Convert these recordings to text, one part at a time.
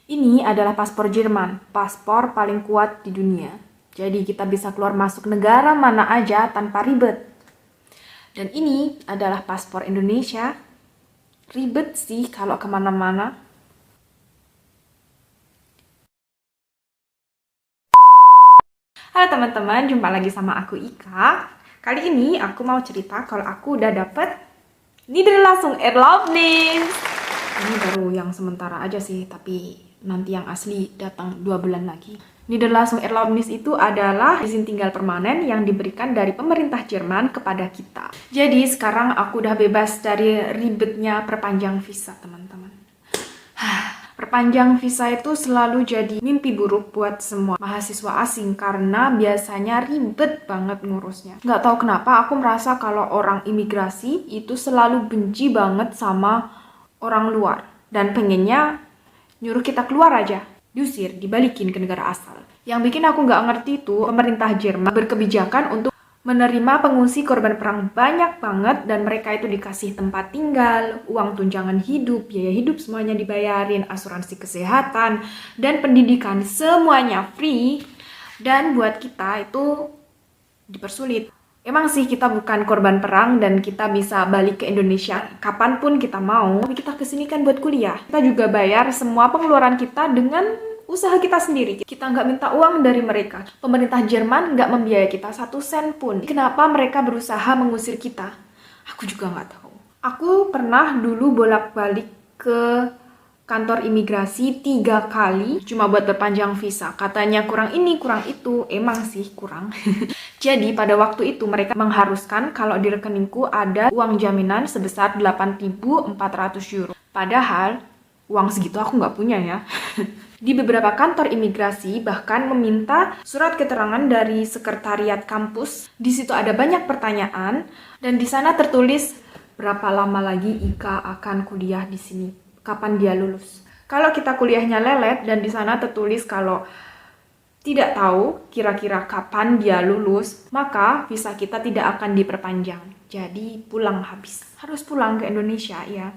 Ini adalah paspor Jerman, paspor paling kuat di dunia. Jadi kita bisa keluar masuk negara mana aja tanpa ribet. Dan ini adalah paspor Indonesia. Ribet sih kalau kemana-mana. Halo teman-teman, jumpa lagi sama aku Ika. Kali ini aku mau cerita kalau aku udah dapet Niederlassung Erlaubnis. Ini baru yang sementara aja sih, tapi nanti yang asli datang 2 bulan lagi. Niederlassung Erlaubnis itu adalah izin tinggal permanen yang diberikan dari pemerintah Jerman kepada kita. Jadi sekarang aku udah bebas dari ribetnya perpanjang visa, teman-teman. Perpanjang visa itu selalu jadi mimpi buruk buat semua mahasiswa asing karena biasanya ribet banget ngurusnya. Nggak tahu kenapa aku merasa kalau orang imigrasi itu selalu benci banget sama orang luar dan pengennya nyuruh kita keluar aja, diusir, dibalikin ke negara asal. Yang bikin aku nggak ngerti itu pemerintah Jerman berkebijakan untuk menerima pengungsi korban perang banyak banget dan mereka itu dikasih tempat tinggal, uang tunjangan hidup, biaya hidup semuanya dibayarin, asuransi kesehatan, dan pendidikan semuanya free. Dan buat kita itu dipersulit. Emang sih kita bukan korban perang dan kita bisa balik ke Indonesia kapanpun kita mau, tapi kita kesini kan buat kuliah. Kita juga bayar semua pengeluaran kita dengan usaha kita sendiri. Kita nggak minta uang dari mereka. Pemerintah Jerman nggak membiayai kita 1 sen pun. Kenapa mereka berusaha mengusir kita? Aku juga nggak tahu. Aku pernah dulu bolak-balik ke kantor imigrasi 3 kali cuma buat perpanjang visa. Katanya kurang ini, kurang itu. Emang sih kurang. Jadi pada waktu itu mereka mengharuskan kalau di rekeningku ada uang jaminan sebesar 8.400 euro. Padahal uang segitu aku nggak punya ya. Di beberapa kantor imigrasi bahkan meminta surat keterangan dari sekretariat kampus. Di situ ada banyak pertanyaan dan di sana tertulis berapa lama lagi Ika akan kuliah di sini, kapan dia lulus. Kalau kita kuliahnya lelet dan di sana tertulis kalau tidak tahu kira-kira kapan dia lulus, maka visa kita tidak akan diperpanjang. Jadi pulang habis. Harus pulang ke Indonesia ya.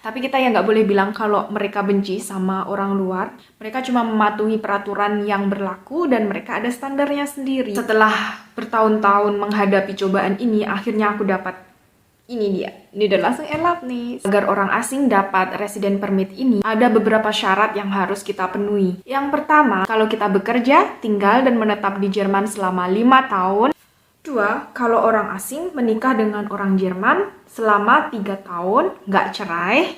Tapi kita ya nggak boleh bilang kalau mereka benci sama orang luar. Mereka cuma mematuhi peraturan yang berlaku dan mereka ada standarnya sendiri. Setelah bertahun-tahun menghadapi cobaan ini, akhirnya aku dapat ini dia, Niederlassung Erlaubnis. Agar orang asing dapat resident permit ini, ada beberapa syarat yang harus kita penuhi. Yang pertama, kalau kita bekerja, tinggal dan menetap di Jerman selama 5 tahun. 2, kalau orang asing menikah dengan orang Jerman selama 3 tahun, nggak cerai,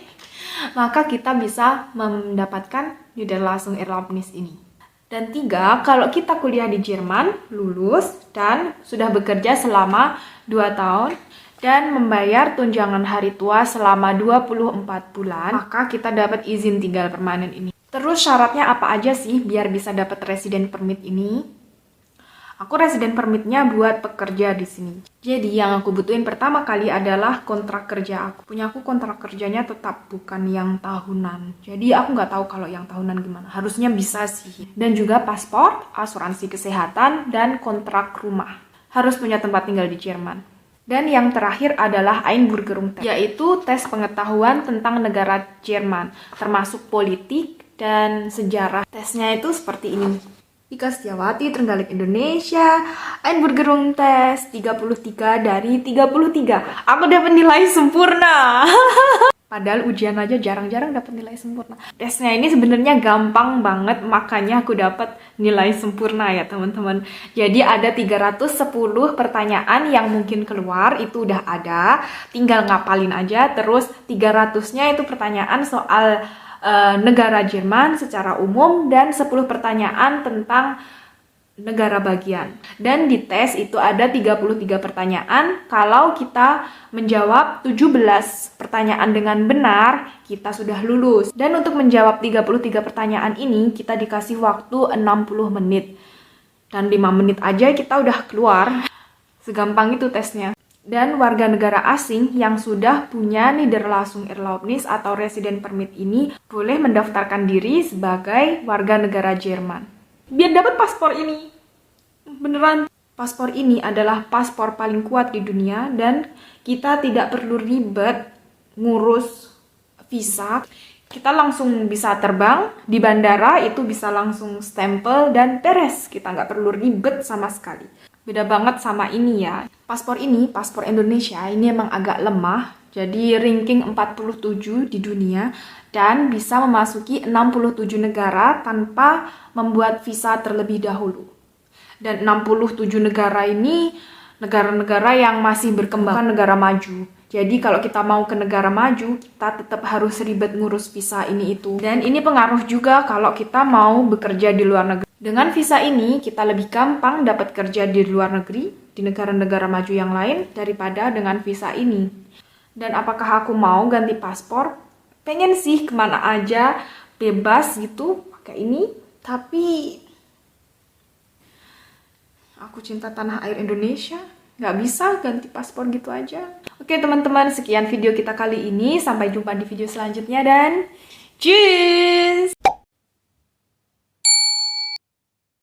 maka kita bisa mendapatkan Niederlassung Erlaubnis ini. Dan 3, kalau kita kuliah di Jerman, lulus, dan sudah bekerja selama 2 tahun, dan membayar tunjangan hari tua selama 24 bulan, maka kita dapat izin tinggal permanen ini. Terus syaratnya apa aja sih biar bisa dapat resident permit ini? Aku resident permitnya buat pekerja di sini. Jadi yang aku butuhin pertama kali adalah kontrak kerja aku. Punya aku kontrak kerjanya tetap, bukan yang tahunan. Jadi aku nggak tahu kalau yang tahunan gimana. Harusnya bisa sih. Dan juga paspor, asuransi kesehatan, dan kontrak rumah. Harus punya tempat tinggal di Jerman. Dan yang terakhir adalah Einbürgerung, yaitu tes pengetahuan tentang negara Jerman, termasuk politik dan sejarah. Tesnya itu seperti ini. Ika Setiawati, Trenggalek Indonesia, Einbürgerung tes 33 dari 33. Aku dapat nilai sempurna. Padahal ujian aja jarang-jarang dapat nilai sempurna. Tesnya ini sebenarnya gampang banget, makanya aku dapat nilai sempurna ya teman-teman. Jadi ada 310 pertanyaan yang mungkin keluar, itu udah ada. Tinggal ngapalin aja, terus 300-nya itu pertanyaan soal negara Jerman secara umum dan 10 pertanyaan tentang negara bagian. Dan di tes itu ada 33 pertanyaan. Kalau kita menjawab 17 pertanyaan dengan benar, kita sudah lulus. Dan untuk menjawab 33 pertanyaan ini, kita dikasih waktu 60 menit. Dan 5 menit aja kita udah keluar. Segampang itu tesnya. Dan warga negara asing yang sudah punya Niederlassung Erlaubnis atau resident permit ini boleh mendaftarkan diri sebagai warga negara Jerman. Biar dapat paspor ini. Beneran. Paspor ini adalah paspor paling kuat di dunia dan kita tidak perlu ribet ngurus visa. Kita langsung bisa terbang, di bandara itu bisa langsung stempel dan beres. Kita nggak perlu ribet sama sekali. Beda banget sama ini ya. Paspor ini, paspor Indonesia, ini emang agak lemah. Jadi ranking 47 di dunia dan bisa memasuki 67 negara tanpa membuat visa terlebih dahulu. Dan 67 negara ini negara-negara yang masih berkembang, negara maju. Jadi kalau kita mau ke negara maju, kita tetap harus ribet ngurus visa ini itu. Dan ini pengaruh juga kalau kita mau bekerja di luar negeri. Dengan visa ini, kita lebih gampang dapat kerja di luar negeri, di negara-negara maju yang lain, daripada dengan visa ini. Dan apakah aku mau ganti paspor? Pengen sih kemana aja, bebas gitu, pakai ini. Tapi aku cinta tanah air Indonesia. Nggak bisa ganti paspor gitu aja. Oke teman-teman, sekian video kita kali ini. Sampai jumpa di video selanjutnya dan cheers!